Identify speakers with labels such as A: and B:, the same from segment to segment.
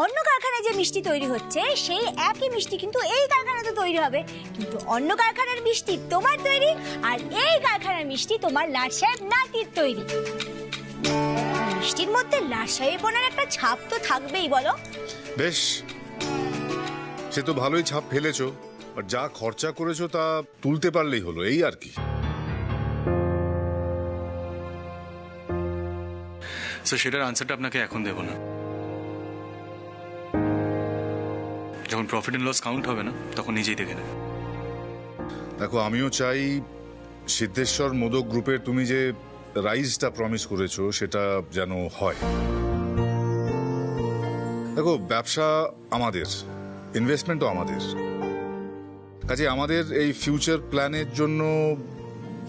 A: অন্য কারখানায় যে মিষ্টি তৈরি হচ্ছে সেই একই মিষ্টি কিন্তু এই কারখানাতে তৈরি হবে, কিন্তু অন্য কারখানার মিষ্টি তোমার তৈরি আর এই কারখানার মিষ্টি তোমার লাট সাহেব নাতির তৈরি। মিষ্টির মধ্যে লাট সাহেবের একটা ছাপ তো থাকবেই, বলো?
B: বেশ, সে তো ভালোই ছাপ ফেলেছো, আর যা খরচা করেছো তা তুলতে পারলেই হলো, এই আর কি।
C: স্যার সেটার আনসারটা আপনাকে এখন দেব না, যখন প্রফিট এন্ড লস কাউন্ট হবে না তখন নিজেই দেখে নেবে।
B: দেখো, আমিও চাই সিদ্ধেশ্বর মোদক গ্রুপের তুমি যে রাইজটা প্রমিস করেছো সেটা যেন হয়। দেখো, ব্যবসা আমাদের, ইনভেস্টমেন্টও আমাদের, কাজে আমাদের এই ফিউচার প্ল্যানের জন্য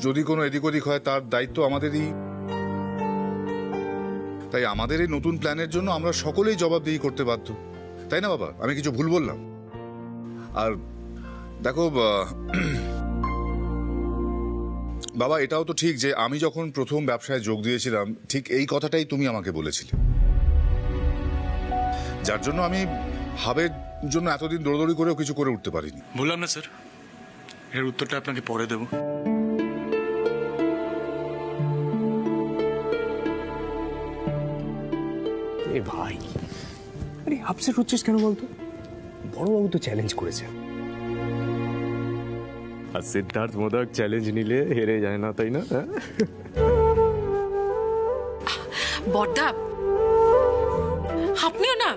B: যদি কোনো এদিক ওদিক হয় তার দায়িত্ব আমাদেরই। তাই আমাদের এই নতুন প্ল্যানের জন্য আমরা সকলেই জবাবদিহি করতে বাধ্য, তাই না বাবা? আমি কিছু ভুল বললাম? আর দেখো বাবা, এটাও তো ঠিক যে আমি যখন প্রথম ব্যবসায় যোগ দিয়েছিলাম ঠিক এই কথাটাই তুমি আমাকে বলেছিলে, যার জন্য আমি হাবের জন্য এতদিন দৌড়দৌড়ি করেও কিছু করে উঠতে পারিনি।
C: বললাম না স্যার, এর উত্তরটা আপনাকে পরে দেব।
D: এ ভাই, আরে আপসেট হচ্ছিস কেন বলতো? বড়বাবু তো চ্যালেঞ্জ করেছে, আর সিদ্ধার্থ মোদক চ্যালেঞ্জ নিলে হেরে যায় না, তাই না?
E: বড়দা, আপনিও না।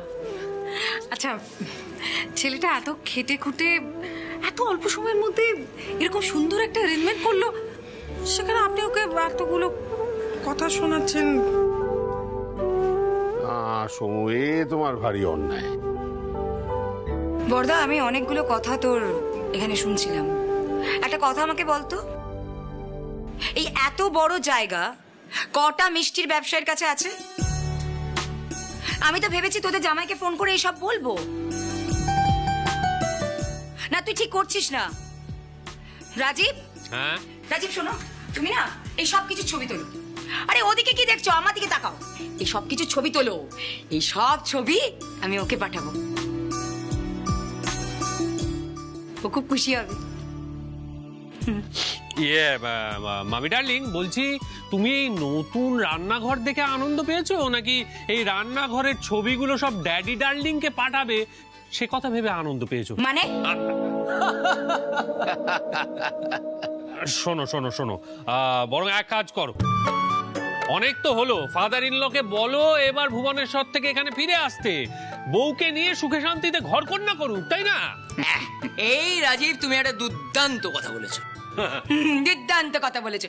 E: আচ্ছা, ছেলেটা এত খেটে খুটে এত অল্প সময়ের মধ্যে এরকম সুন্দর একটা অ্যারেঞ্জমেন্ট করলো, সেখানে আপনি ওকে এতগুলো কথা শোনাচ্ছেন।
F: সময়ে তোমার ভারী অন্যায়।
G: বড়দা, আমি অনেকগুলো কথা তোর এখানে শুনছিলাম। একটা কথা আমাকে বলতো, এই এত বড় জায়গা কটা মিষ্টির ব্যবসায়ীর কাছে আছে? আমি তো ভেবেছি তোদের জামাইকে ফোন করে এইসব বলবো। না, তুই ঠিক করছিস না। রাজীব,
D: হ্যাঁ
G: রাজীব শোনো, তুমি না এই সব কিছু ছবি তোলো। আরে ওদিকে কি দেখছো, আমার দিকে তাকাও। এই সব কিছু ছবি তোলো, এই সব ছবি আমি ওকে পাঠাবো, ও খুব খুশি হবে।
H: মামি ডার্লিং, বলছি তুমি এই নতুন রান্নাঘর দেখে আনন্দ পেয়েছো, নাকি এই রান্নাঘরের ছবিগুলো সব ড্যাডি ডার্লিং কে পাঠাবে সে কথা ভেবে আনন্দ পেয়েছো?
G: মানে
H: শোনো শোনো শোনো, বরং এক কাজ করো, অনেক তো হলো, ফাদার ইন লকে বলো এবার ভুবনেশ্বর থেকে এখানে ফিরে আসতে, বউকে নিয়ে সুখে শান্তিতে ঘর কন্যা করুক, তাই না?
I: এই রাজীব, তুমি একটা দুর্দান্ত কথা বলেছো।
G: দুর্দান্ত কথা বলেছো।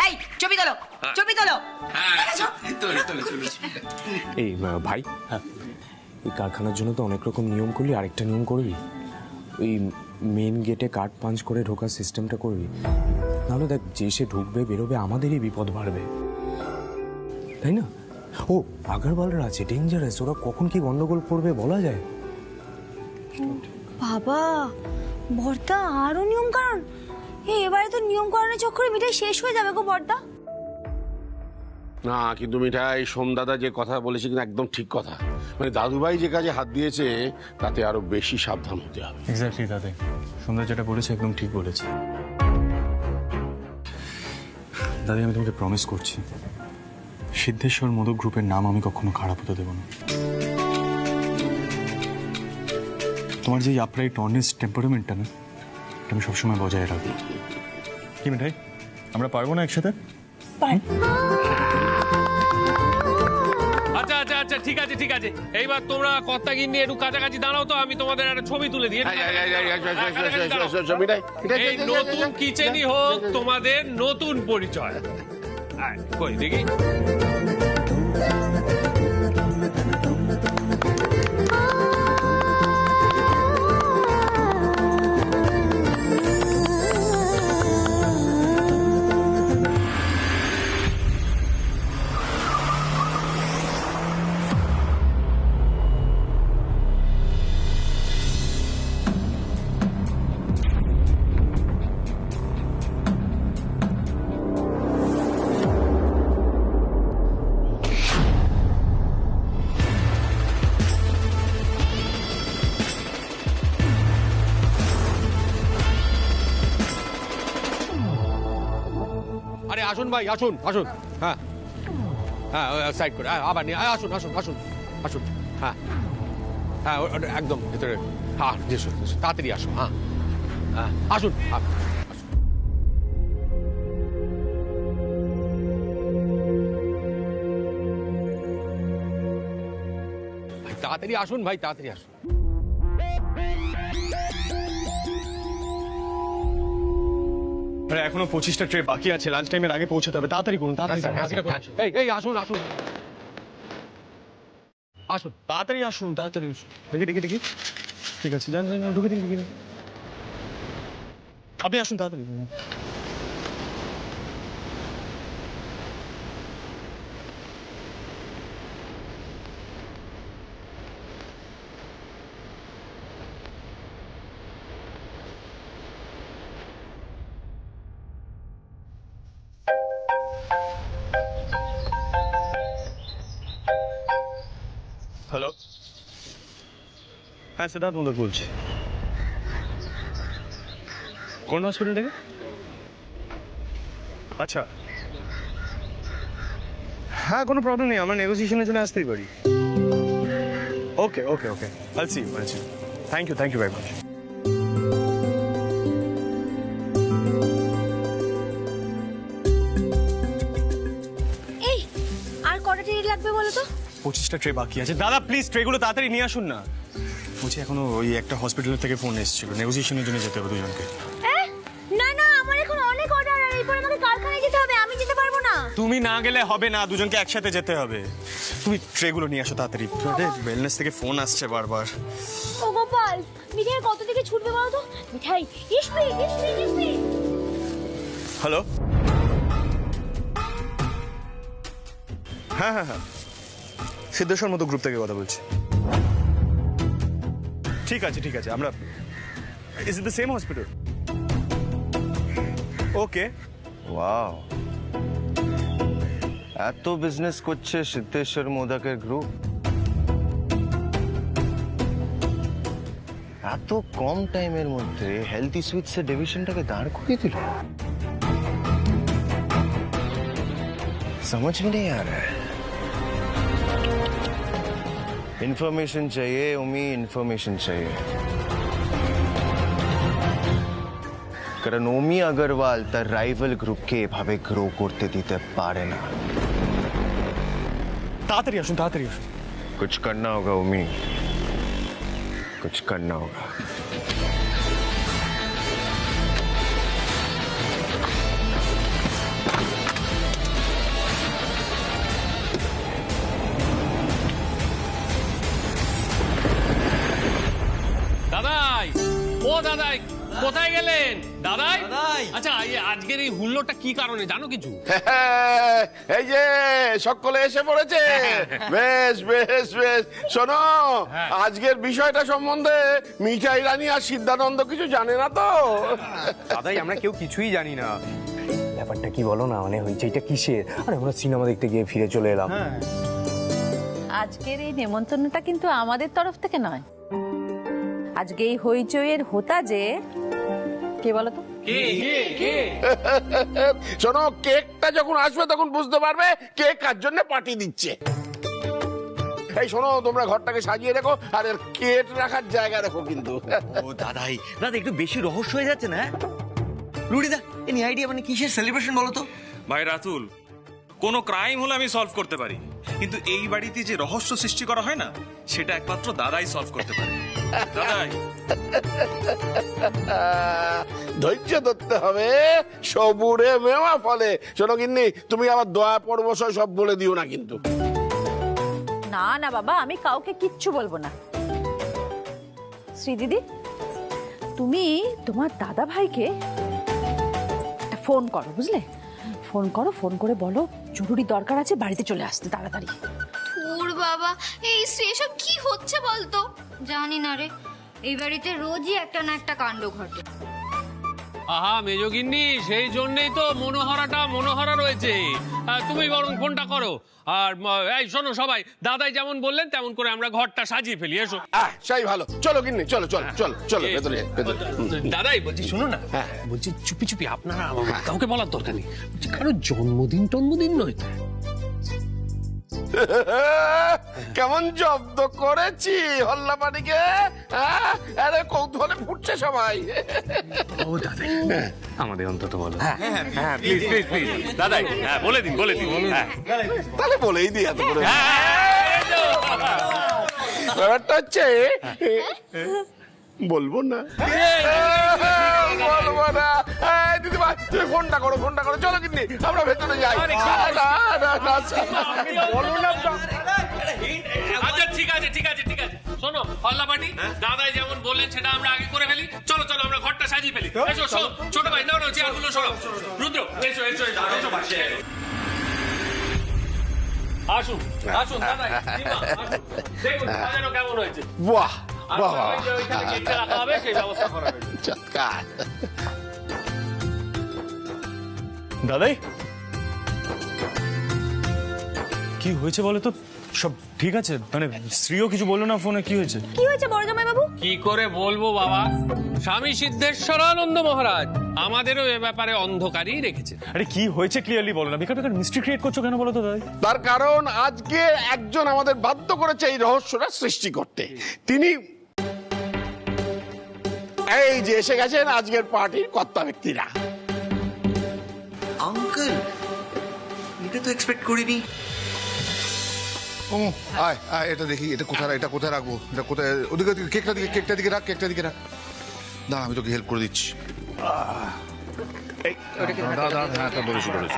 G: এই ছবি তোলো, ছবি তোলো।
D: এই ভাই, এই কারখানার জন্য তো অনেক রকম নিয়ম করলি, আরেকটা নিয়ম করবি, ওই মেন গেটে কার্ড পাঞ্চ করে ঢোকার সিস্টেমটা করবি, নাহলে দেখ যে সে ঢুকবে বেরোবে আমাদেরই বিপদ বাড়বে, তাই না? ও আগারওয়ালরা আছে, ডেঞ্জারাস, ওরা কখন কি গন্ডগোল করবে বলা যায়।
A: বাবা, বর্দা আরো নিয়ম কারণ, এবারে তো নিয়ম কারণের চক্করে মিঠাই শেষ হয়ে যাবে গো বর্দা।
F: না কিন্তু মিঠাই, সোমদাদা যে কথা বলেছে কিন্তু একদম ঠিক কথা। মানে দাদুভাই যে কাজে হাত দিয়েছে তাতে আরো বেশি সাবধান হতে হবে।
C: এক্স্যাক্টলি দাদা, সুন্দর যেটা বলেছে একদম ঠিক বলেছে। দাদা, আমি তোমাকে প্রমিস করছি, সিদ্ধেশ্বর মোদক গ্রুপের নাম আমি কখনো খারাপ হতে দেব না। তোমার যে আপরাইট অনেস্ট টেম্পারমেন্টটা না, এটা আমি সবসময় বজায় রাখবো। কি মিঠাই, আমরা পারবো না একসাথে?
H: আচ্ছা আচ্ছা আচ্ছা, ঠিক আছে ঠিক আছে, এইবার তোমরা কর্তাগির নিয়ে একটু কাছাকাছি দাঁড়াও তো, আমি তোমাদের একটা ছবি তুলে দিই। এই নতুন কিচেনই হোক তোমাদের নতুন পরিচয়। কই দেখি। আসুন ভাই, আসুন আসুন। হ্যাঁ হ্যাঁ, সাইড করে আবার নিয়ে আসুন আসুন আসুন আসুন। হ্যাঁ হ্যাঁ, একদম ভিতরে। হ্যাঁ যেসো, তাড়াতাড়ি আসো। হ্যাঁ হ্যাঁ, আসুন আসুন। তাড়াতাড়ি আসুন ভাই, তাড়াতাড়ি আসুন।
C: আরে এখনো 25টা ট্রে বাকি আছে, লাঞ্চ টাইমের আগে পৌঁছাতে হবে, তাড়াতাড়ি করুন, তাড়াতাড়ি
H: এই এই আসুন আসুন আসুন।
C: তাড়াতাড়ি আসুন, তাড়াতাড়ি আসুন। দেখি দেখি, ঠিক আছে, যান যান, ঢুকে দিন, ঢুকে দিন। আপনি আসুন তাড়াতাড়ি। হ্যালো, হ্যাঁ সিদ্ধার্থ মোদক বলছি। কোন হসপিটাল থেকে? আচ্ছা, হ্যাঁ কোনো প্রবলেম নেই, আমরা নেগোসিয়েশনের জন্য আসতেই পারি। ওকে okay okay, I'll see you, thank you very much.
A: এই আর কটা ট্রে লাগবে বলো তো?
C: 25টা ট্রে বাকি আছে। দাদা প্লিজ ট্রেগুলো তাড়াতাড়ি নিয়ে আসুন না। বলছি এখনো ওই একটা হসপিটাল থেকে ফোন এসেছিল, নেগোসিয়েশনের জন্য যেতে হবে দুজনকে।
A: না না, আমার এখন অনেক অর্ডার, আর এরপর আমাকে কারখানায় যেতে হবে, আমি যেতে পারবো না।
C: তুমি না গেলে হবে না, দুজনকে একসাথে যেতে হবে। তুমি ট্রেগুলো নিয়ে আসো তাড়াতাড়ি। ওয়েলনেস থেকে ফোন আসছে বারবার।
A: ও গোপাল, মিঠাই কত থেকে ছুটবে বলো তো? মিঠাই, ইসমি ইসমি ইসমি।
C: হ্যালো, হ্যাঁ হ্যাঁ হ্যাঁ, সিদ্ধেশ্বর মতো গ্রুপ থেকে কথা বলছি। ঠিক আছে ঠিক আছে, আমরা, is it the same hospital? Okay.
J: Wow, এত বিজনেস করছে সিদ্ধেশ্বর মোদকের গ্রুপ, এত কম টাইমের মধ্যে হেলথি সুইটসের ডিভিশনটাকে দাঁড় করিয়ে দিল। समझ में नहीं आ रहा है। इंफॉर्मेशन चाहिए उमी, इंफॉर्मेशन चाहिए। কারণ ওমি আগরওয়াল তার রাইভাল গ্রুপকে এভাবে গ্রো করতে দিতে পারে না।
C: তাড়াতাড়ি আসুন, তাড়াতাড়ি আসুন।
J: कुछ करना होगा उमी, कुछ करना होगा।
H: দাদাই, ও দাদাই, কোথায় গেলেন দাদাই? আচ্ছা, আজকের এই হুল্লোড়টা কি কারণে জানো কিছু?
F: এই যে সকলে এসে পড়েছে। বেশ বেশ বেশ, শোনো, আজকের বিষয়টা সম্বন্ধে মিঠাই রানী আর সিদ্ধানন্দ কিছু জানে না তো?
D: দাদাই আমরা কেউ কিছুই জানি না। ব্যাপারটা কি বলো না, মানে হইচইটা কিসের? আরে আমরা সিনেমা দেখতে গিয়ে ফিরে চলে এলাম।
K: আজকের এই নেমন্তন্নটা কিন্তু আমাদের তরফ থেকে নয়। আজকে এই হইচইয়ের হোতা যে কে বলো তো?
F: শোনো, কেকটা যখন আসবে তখন বুঝতে পারবে কে কার জন্য পার্টি দিচ্ছে। এই শোনো, তোমরা ঘরটাকে সাজিয়ে রেখো, আর এর কেক রাখার জায়গা রেখো কিন্তু।
I: ও দাদাই, দাদা একটু বেশি রহস্য হয়ে যাচ্ছে না? রুডিদা, এনি আইডিয়া মানে কিসের সেলিব্রেশন বলো তো?
L: ভাই রাতুল, কোনো ক্রাইম হলে আমি সলভ করতে পারি, কিন্তু এই বাড়িতে যে রহস্য সৃষ্টি করা হয় না, সেটা একমাত্র দাদাই সলভ করতে পারে। দাদাই,
F: ধৈর্য ধরতে হবে, সবুরে মেওয়া ফলে। শোনো গিন্নি, তুমি আবার দয়া পরবশয় সব বলে দিও না কিন্তু।
K: না না বাবা, আমি কাউকে কিচ্ছু বলবো না। শ্রীদিদি, তুমি তোমার দাদা ভাইকে একটা ফোন করো, বুঝলে? ফোন করো, ফোন করে বলো জরুরি দরকার আছে, বাড়িতে চলে আসতে তাড়াতাড়ি।
M: ওর বাবা, এই এসব কি হচ্ছে বলতো? জানি না রে, এই বাড়িতে রোজই একটা না একটা কাণ্ড ঘটে।
H: আহা মেজগিন্নি, সেই জন্যই তো মনোহরা রয়েছে। তুমি বরং ফোনটা করো। আর এই শোনো সবাই, দাদাই যেমন বললেন তেমন করে আমরা ঘরটা সাজিয়ে ফেলি। এসো।
F: সেই ভালো, চলো গিন্নি, চলো চলো চলো চলো ভেতরে ভেতরে।
H: দাদাই বলছি, শুনো না, বলছি চুপি চুপি আপনারা কাউকে বলার দরকার নেই। বলছি কারো জন্মদিন নয় তো।
F: কেমন জব্দ করেছি হল্লাপানিকে, আরে কৌতূহলে ফুটছে সবাই।
H: ও দাদাই, আমাদের অন্তত বলো।
L: হ্যাঁ প্লিজ প্লিজ প্লিজ দাদাই, হ্যাঁ বলে দিন
F: তাহলে বলেই দিই এত করে। ব্যাপারটা হচ্ছে বলবো না, বলবো না। দিদি ভাই তুমি ফোনটা করো, চলো কিন্নি আমরা ভেতরে যাই।
H: বলো না। আচ্ছা ঠিক আছে। শোনো হল্লাপাটি, দাদাই যেমন বললেন সেটা আমরা আগে করে ফেলি। চলো আমরা ঘরটা সাজিয়ে ফেলি। এসো ছোট ভাই, নাও চেয়ারগুলো সরাও। রুদ্র এসো পাশে আসুন দাদাই, দেখুন সাজানো কেমন হয়েছে।
F: বাহ বাহ,
H: কেকটা রাখা হবে সেই ব্যবস্থা করা হয়েছে।
F: চমৎকার।
C: দাদাই কি হয়েছে বলো তো? সব ঠিক আছে? মানে শ্রীও কিছু বললো না ফোনে? কি হয়েছে
A: বড় জামাই বাবু?
H: কি করে বলবো বাবা, স্বামী সিদ্ধেশ্বরানন্দ মহারাজ আমাদেরও এ ব্যাপারে অন্ধকারই রেখেছেন।
C: আরে কি হয়েছে ক্লিয়ারলি বলো না, বেকার মিস্ট্রি ক্রিয়েট করছো কেন বলো তো দাদাই?
F: তার কারণ আজকে একজন আমাদের বাধ্য করেছে এই রহস্যটা সৃষ্টি করতে। তিনি এই যে এসে গেছেন আজকের পার্টির কর্তা ব্যক্তিরা।
I: আঙ্কেল, এটা তো এক্সপেক্ট করিনি।
B: ও আয় এটা দেখি, এটা কোথায় রাখবো? এটা কোথায়? ওদিকে কেকটা দিকে রাখ। দাঁড়া আমি তোকে হেল্প করে দিচ্ছি। হ্যাঁ ধরেছি।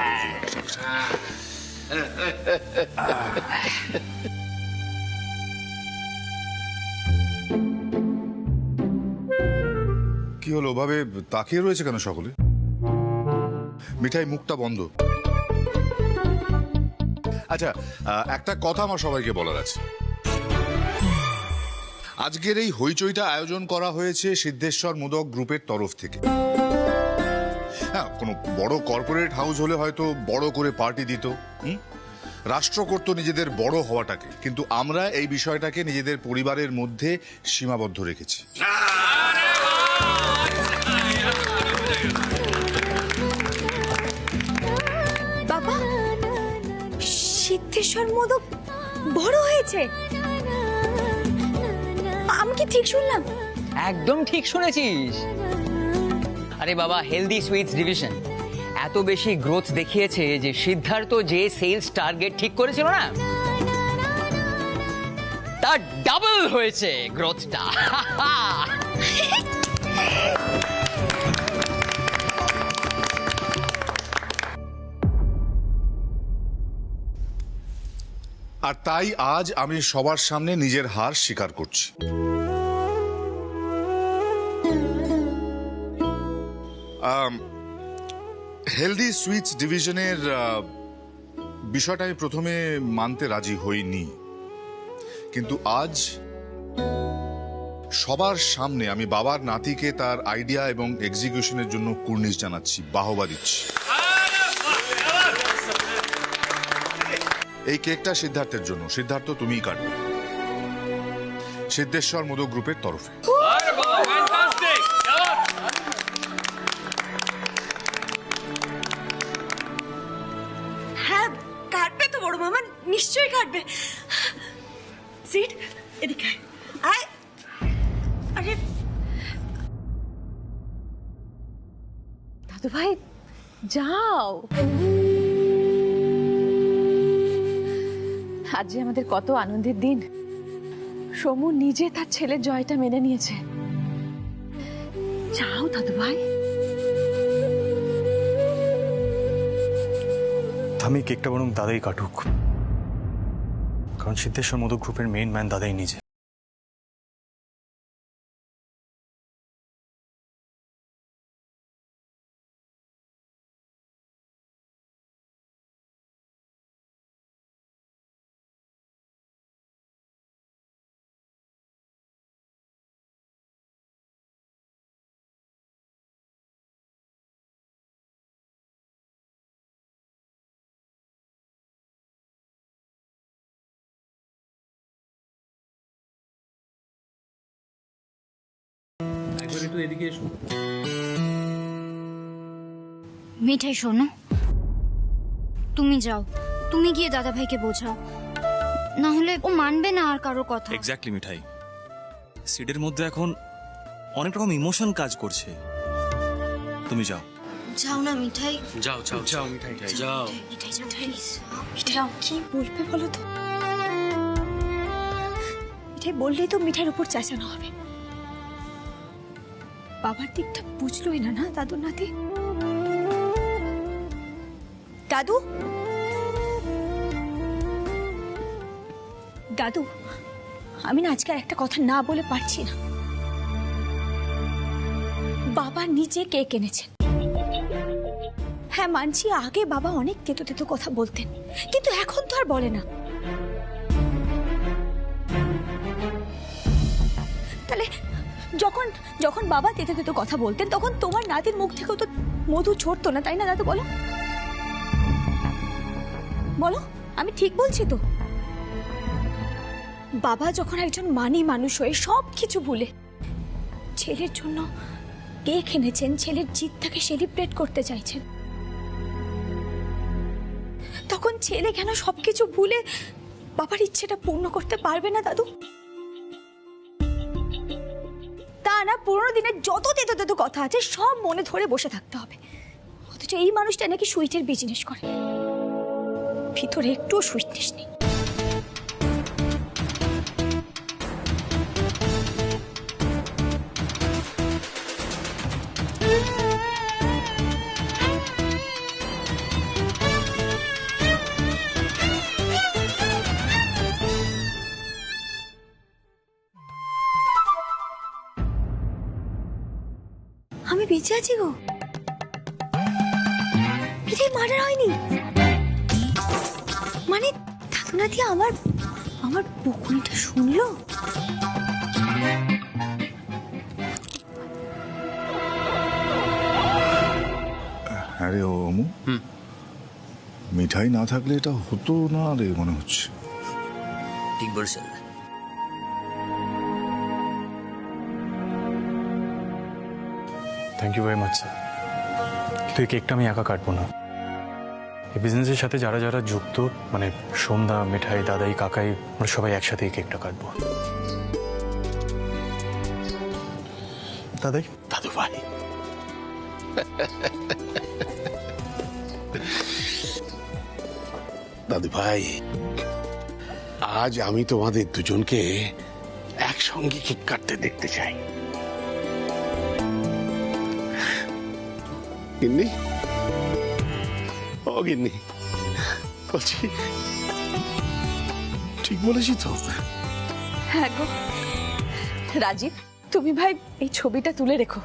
B: কি হলো, ওভাবে তাকিয়ে রয়েছে কেন সকলে? মিঠাই মুখটা বন্ধ। আচ্ছা, একটা কথা আমার সবাইকে বলার আছে। আজকের এই হইচইটা আয়োজন করা হয়েছে সিদ্ধেশ্বর মোদক গ্রুপের তরফ থেকে। হ্যাঁ, কোনো বড় কর্পোরেট হাউস হলে হয়তো বড় করে পার্টি দিত, রাষ্ট্র করত নিজেদের বড় হওয়াটাকে, কিন্তু আমরা এই বিষয়টাকে নিজেদের পরিবারের মধ্যে সীমাবদ্ধ রেখেছি।
A: বাবা, সিদ্ধেশ্বর মোদক বড় হয়েছে? আমি কি ঠিক শুনলাম?
N: একদম ঠিক শুনেছিস। আরে বাবা, হেলদি সুইটস ডিভিশন এত বেশি গ্রোথ দেখিয়েছে যে সিদ্ধার্থ যে সেলস টার্গেট ঠিক করেছিল না, তার ডাবল হয়েছে গ্রোথটা।
B: আর তাই আজ আমি সবার সামনে নিজের হার স্বীকার করছি। হেলদি সুইটস ডিভিশনের বিষয়টা আমি প্রথমে মানতে রাজি হইনি, কিন্তু আজ সবার সামনে আমি বাবার নাতিকে তার আইডিয়া এবং এক্সিকিউশনের জন্য কুর্নিশ জানাচ্ছি, বাহবা দিচ্ছি। এই কেকটা সিদ্ধার্থের জন্য। সিদ্ধার্থ তুমিই কাটবে, সিদ্ধেশ্বর মোদক গ্রুপের তরফে।
A: হ্যাঁ কাটবে তো বড় মামা, নিশ্চয়ই কাটবে। সিট এদিকে আয়। আরে
K: দাদু ভাই যাও, আজ যে আমাদের কত আনন্দের দিন। সমু নিজে তার ছেলের জয়টা মেনে নিয়েছে। যাও দাদু ভাই।
C: আমি কেকটা বরং দাদাই কাটুক, কারণ সিদ্ধেশ্বর মোদক গ্রুপের মেইন ম্যান দাদাই নিজে।
H: একটু এদিকে এসো।
M: মিঠাই শোনো, তুমি যাও, তুমি গিয়ে দাদা ভাইকে বোঝাও, না হলে ও মানবে না আর কারোর কথা।
L: এক্স্যাক্টলি মিঠাই, সিডের মধ্যে এখন অনেক রকম ইমোশন কাজ করছে। তুমি যাও।
M: যাও না মিঠাই,
H: যাও যাও যাও মিঠাই যাও।
M: মিঠাই যাও প্লিজ।
A: মিঠাই কি বলবে বলো তো? মিঠাই বললেই তো মিঠাইয়ের উপর চেঁচানো হবে। বাবার দিকটা বুঝলোই না, না দাদুর নাতি। দাদু, দাদু, আমি না আজকে আর একটা কথা না বলে পারছি না। বাবা নিজে কেক এনেছেন। হ্যাঁ মানছি, আগে বাবা অনেক তেতো তেতো কথা বলতেন, কিন্তু এখন তো আর বলে না। তাহলে যখন যখন বাবা তেতো তেতো কথা বলতেন, তখন তোমার নাতির মুখ থেকেও তো মধু ঝরতো না, তাই না দাদু? বলো বলো, আমি ঠিক বলছি তো? বাবা যখন একজন মানি মানুষ হয়ে সব কিছু ভুলে ছেলের জন্য কেক এনেছেন, ছেলের জিতটাকে সেলিব্রেট করতে চাইছেন, তখন ছেলে কেন সবকিছু ভুলে বাবার ইচ্ছেটা পূর্ণ করতে পারবে না দাদু? তা না, পুরোনো দিনের যত তেতো তেতো কথা আছে সব মনে ধরে বসে থাকতে হবে। অথচ এই মানুষটা নাকি সুইটের বিজনেস করে, ভিতরে একটুও সুইটনেস নেই। আমি বেঁচে আছি গো, এটাই মার্ডার হয়নি। মানে দাদু নাতি আমার আমার বকুনিটা শুনলো।
B: আরে অমু, মিঠাই না থাকলে এটা হতো না রে মনে হচ্ছে।
I: ঠিক বলছেন।
C: Thank you very much sir. কিন্তু এই কেকটা আমি একা কাটবো না। এই বিজনেসের সাথে যারা যারা যুক্ত, মানে সোমদা, মিঠাই, দাদাই, কাকাই, আমরা সবাই একসাথে এই কেকটা কাটবো। দাদাই,
F: দাদু ভাই, দাদু ভাই, আজ আমি তোমাদের দুজনকে একসঙ্গে কেক কাটতে দেখতে চাই। গিন্নি, ও গিন্নি, বলছি ঠিক বলেছি তো?
K: হ্যাঁ গো রাজীব, তুমি ভাই এই ছবিটা তুলে রেখো,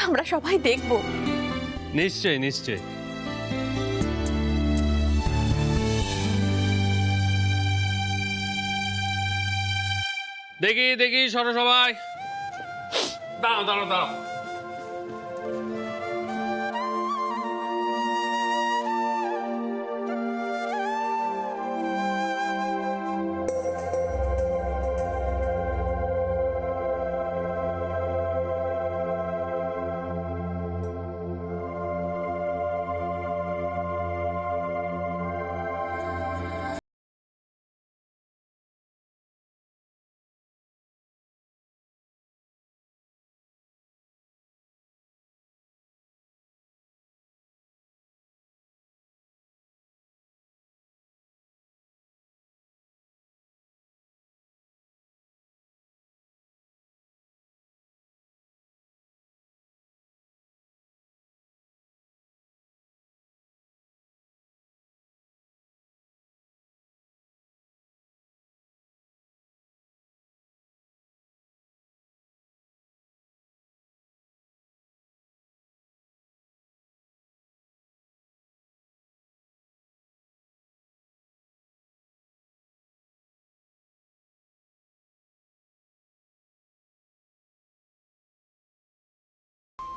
K: আমরা সবাই দেখবো।
H: নিশ্চয় নিশ্চয়। দেখি দেখি, সরো সবাই, দাঁড়াও দাঁড়াও দাঁড়াও।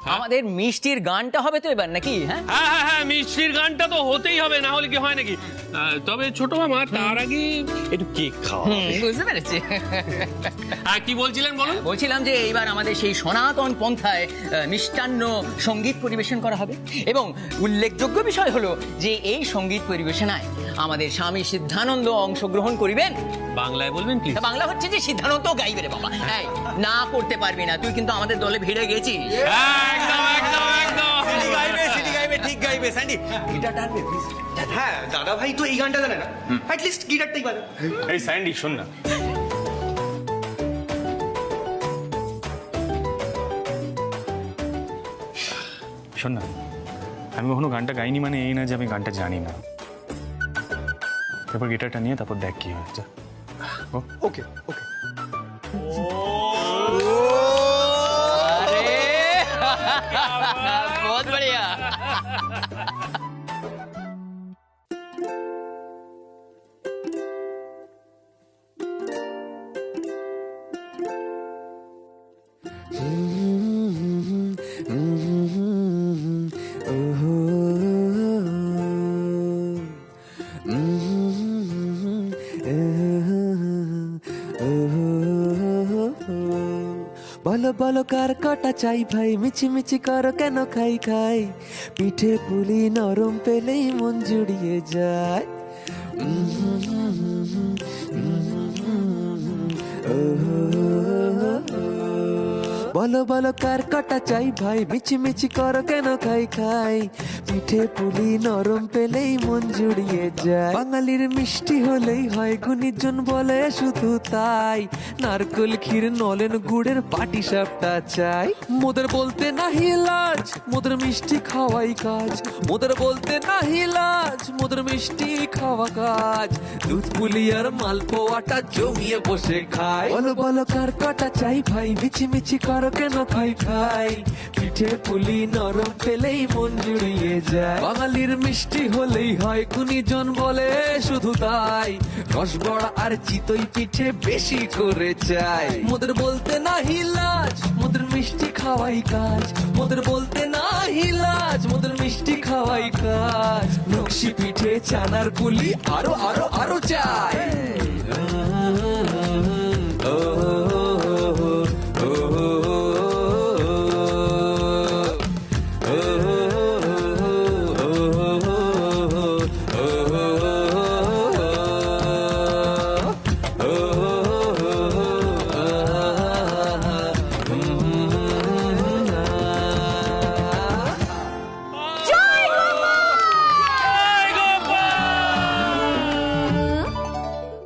N: আমাদের মিষ্টির গানটা হবে তো এবার নাকি? হ্যাঁ
H: হ্যাঁ হ্যাঁ হ্যাঁ, মিষ্টির গানটা তো হতেই হবে, না হলে কি হয় নাকি? তবে ছোট মামা তার আগে একটু কেক খাওয়া।
N: বুঝতে পেরেছি।
H: হ্যাঁ, কি বলছিলেন বলুন?
N: বলছিলাম যে এইবার আমাদের সেই সনাতন পন্থায় মিষ্টান্ন সঙ্গীত পরিবেশন করা হবে, এবং উল্লেখযোগ্য বিষয় হলো যে এই সঙ্গীত পরিবেশনায় আমাদের স্বামী সিদ্ধানন্দ অংশগ্রহণ করিবেন।
H: বাংলায় বলবেন প্লিজ।
N: বাংলা হচ্ছে যে সিদ্ধানন্দ গাইবে রে বাবা। এই, না করতে পারবি না, তুই কিন্তু আমাদের দলে ভিড়ে গেছিস।
H: একদম একদম একদম।
I: সিটি গাইবে, ঠিক গাইবে। স্যান্ডি গিটার টানবে প্লিজ। হ্যাঁ, দাদা ভাই তো এই গানটা জানে না, অ্যাট লিস্ট গিটারটাই বাজে।
C: এই স্যান্ডি শোন না, শোন না, আমি কখনো গানটা গাইনি মানে এই না যে আমি গানটা জানি না। এবার গিটারটা নিয়ে তারপর দেখ কি হয়। যা।
I: ওকে ওকে।
N: बहुत बढ़िया।
O: বলো বলো কার কটা চাই ভাই, মিছি মিছি করো কেন খাই খাই, পিঠে পুলি নরম পেলেই মন জুড়িয়ে যায়। বলো বলো কার কটা চাই ভাই, মিছি মিছি করো কেন খাই খাই, পিঠে পুলি নরম পেলেই মন জুড়িয়ে যায়। বাঙালির মিষ্টি হলেই হয়, গুণীজন বলে শুধু তাই, নারকেল ক্ষীর নলেন গুড়ের পাটি সাপটা চাই। মোদের বলতে নাহি লাজ, মোদের মিষ্টি খাওয়াই কাজ, মোদের বলতে নাহি লাজ, মোদের মিষ্টি খাওয়া কাজ, দুধ পুলি আর মালপোয়াটা জমিয়ে বসে খাই। বলো বলো কার কটা চাই ভাই, মিছি মিছি করো কেন খাই খাই, পিঠে পুলি নরম পেলেই মন জুড়িয়ে যায়। বাঙালির মিষ্টি হলেই হয়, গুণীজন বলে শুধু তাই, রসবড়া আর চিতই পিঠে বেশি করে চাই। মোদের বলতে নাহি লাজ, মোদের মিষ্টি খাওয়াই কাজ, মোদের বলতে নাহি লাজ, মোদের মিষ্টি খাওয়াই কাজ, নকশি পিঠে চানার পুলি আরো আরো আরো চাই।